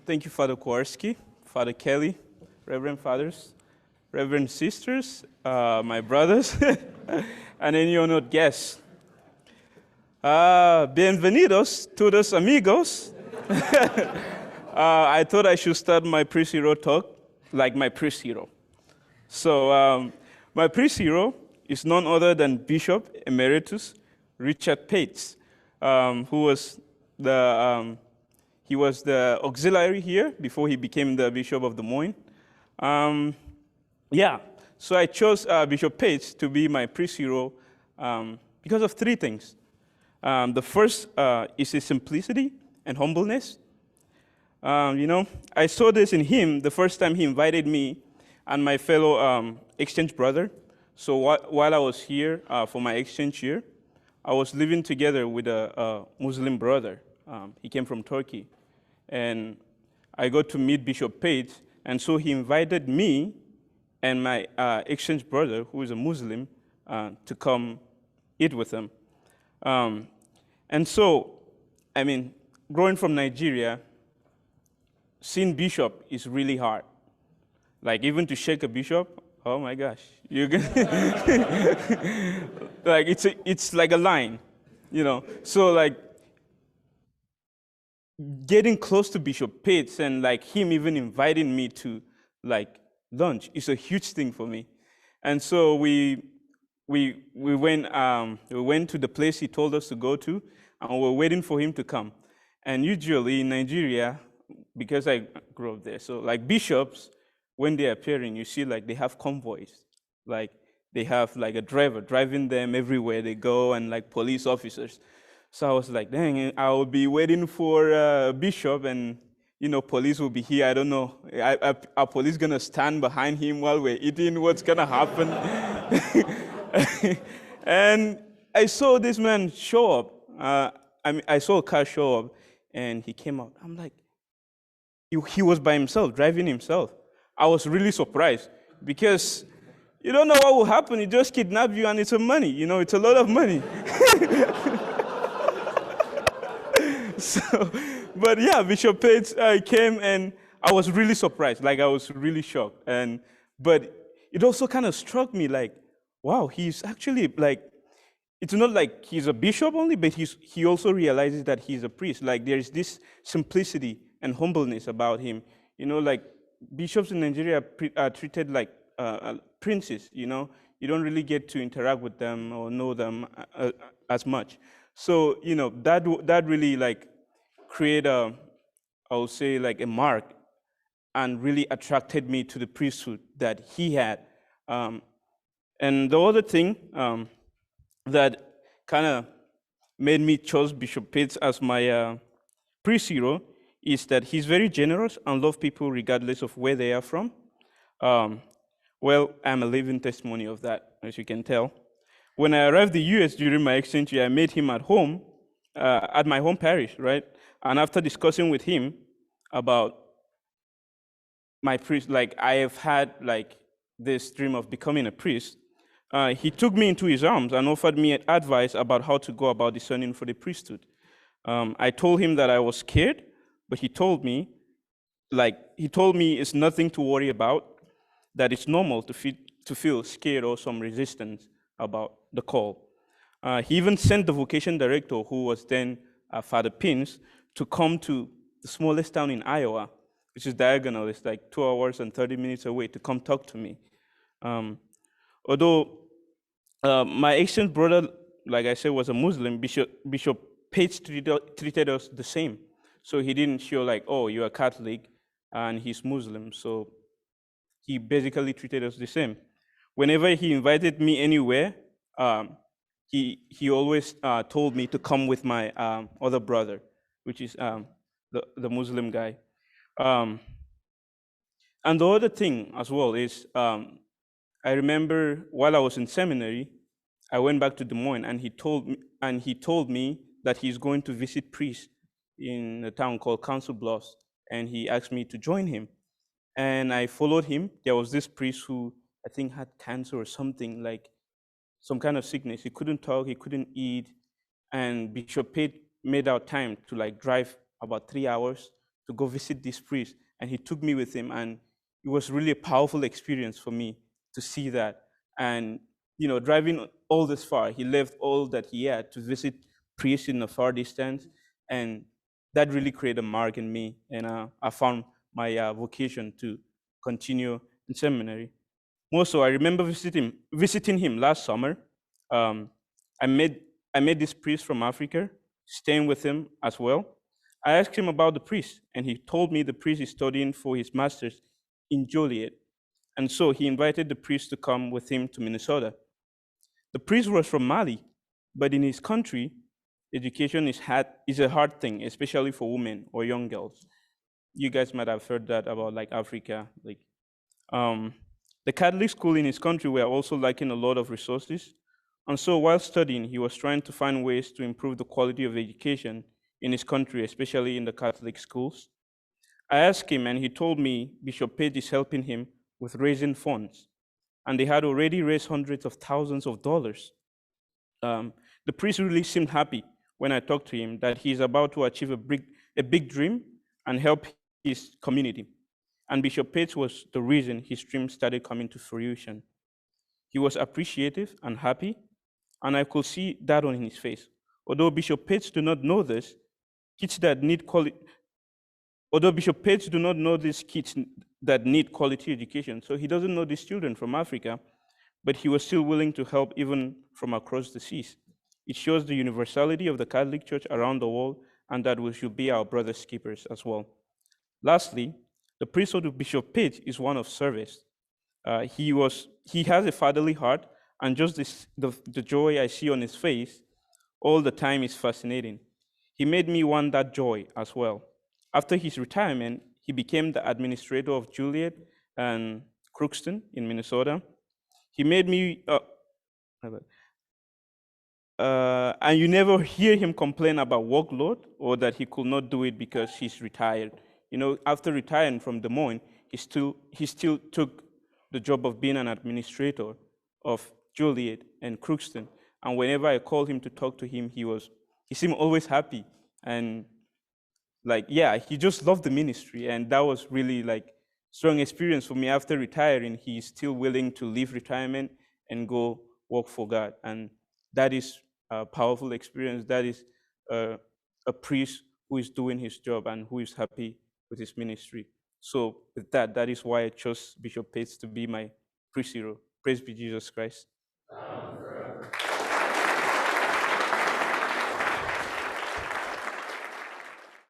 Thank you, Father Kowarski, Father Kelly, Reverend Fathers, Reverend Sisters, my brothers, and any honored guests. Bienvenidos, todos amigos. I thought I should start my priest hero talk like my priest hero. So my priest hero is none other than Bishop Emeritus Richard Pates, who was he was the auxiliary here before he became the Bishop of Des Moines. So I chose Bishop Pates to be my priest hero because of three things. The first is his simplicity and humbleness. I saw this in him the first time he invited me and my fellow exchange brother. So while I was here for my exchange year, I was living together with a Muslim brother. He came from Turkey. And I got to meet Bishop Pates, and so he invited me and my exchange brother, who is a Muslim, to come eat with him. And so, growing from Nigeria, seeing bishop is really hard. Like, even to shake a bishop, oh my gosh, you can like it's like a line, So like getting close to Bishop Pates and like him even inviting me to like lunch is a huge thing for me. And so we went to the place he told us to go to, and we were waiting for him to come. And usually in Nigeria, because I grew up there, so like bishops, when they're appearing, you see like they have convoys, like they have like a driver driving them everywhere they go, and like police officers. So I was like, dang, I will be waiting for a bishop, and police will be here. I don't know. Are police gonna stand behind him while we're eating? What's gonna happen? And I saw this man show up. I saw a car show up, and he came out. I'm like, he was by himself, driving himself. I was really surprised because you don't know what will happen. He just kidnap you, and it's a money. It's a lot of money. But yeah, Bishop Pates came, and I was really surprised. Like, I was really shocked. But it also kind of struck me like, wow, he's actually like, it's not like he's a bishop only, but he also realizes that he's a priest. Like, there's this simplicity and humbleness about him. Like bishops in Nigeria are treated like princes. You don't really get to interact with them or know them as much. So, that really like create I would say like a mark, and really attracted me to the priesthood that he had. And the other thing that kind of made me choose Bishop Pates as my priest hero is that he's very generous and loves people regardless of where they are from. Well, I'm a living testimony of that, as you can tell. When I arrived in the US during my exchange year, I met him at home, at my home parish, right? And after discussing with him about my priest, like I have had like this dream of becoming a priest, he took me into his arms and offered me advice about how to go about discerning for the priesthood. I told him that I was scared, but he told me it's nothing to worry about, that it's normal to feel scared or some resistance about the call. He even sent the vocation director, who was then Father Pins, to come to the smallest town in Iowa, which is diagonal. It's like 2 hours and 30 minutes away, to come talk to me. Although my exchange brother, like I said, was a Muslim, Bishop Pates treated us the same. So he didn't show like, oh, you're a Catholic and he's Muslim. So he basically treated us the same. Whenever he invited me anywhere, he always told me to come with my other brother, which is the Muslim guy. And the other thing as well is, I remember while I was in seminary, I went back to Des Moines, and he told me that he's going to visit priests in a town called Council Bluffs, and he asked me to join him. And I followed him. There was this priest who I think had cancer or something, like some kind of sickness. He couldn't talk, he couldn't eat, and Bishop Pate made out time to like drive about 3 hours to go visit this priest. And he took me with him, and it was really a powerful experience for me to see that. And driving all this far, he left all that he had to visit priests in a far distance, and that really created a mark in me. And I found my vocation to continue in seminary. More so, I remember visiting him last summer. Um, I met I met this priest from Africa, staying with him as well. I asked him about the priest, and he told me the priest is studying for his master's in Joliet. And so he invited the priest to come with him to Minnesota. The priest was from Mali, but in his country, education is a hard thing, especially for women or young girls. You guys might have heard that about like Africa. Um, the Catholic school in his country were also lacking a lot of resources. And so while studying, he was trying to find ways to improve the quality of education in his country, especially in the Catholic schools. I asked him, and he told me Bishop Page is helping him with raising funds, and they had already raised hundreds of thousands of dollars. The priest really seemed happy when I talked to him that he's about to achieve a big dream and help his community. And Bishop Page was the reason his dream started coming to fruition. He was appreciative and happy, and I could see that on his face. Although Bishop Page do not know this, kids that need quality, although Bishop Page do not know these kids that need quality education, so he doesn't know these children from Africa, but he was still willing to help even from across the seas. It shows the universality of the Catholic Church around the world, and that we should be our brothers' keepers as well. Lastly, the priesthood of Bishop Page is one of service. He has a fatherly heart, and just the joy I see on his face all the time is fascinating. He made me want that joy as well. After his retirement, he became the administrator of Juliet and Crookston in Minnesota. He made me, and you never hear him complain about workload or that he could not do it because he's retired. After retiring from Des Moines, he still took the job of being an administrator of Juliet and Crookston. And whenever I called him to talk to him, he seemed always happy. And he just loved the ministry. And that was really strong experience for me. After retiring, he's still willing to leave retirement and go work for God. And that is a powerful experience. That is a priest who is doing his job and who is happy with his ministry. So with that is why I chose Bishop Pates to be my priest hero. Praise be Jesus Christ.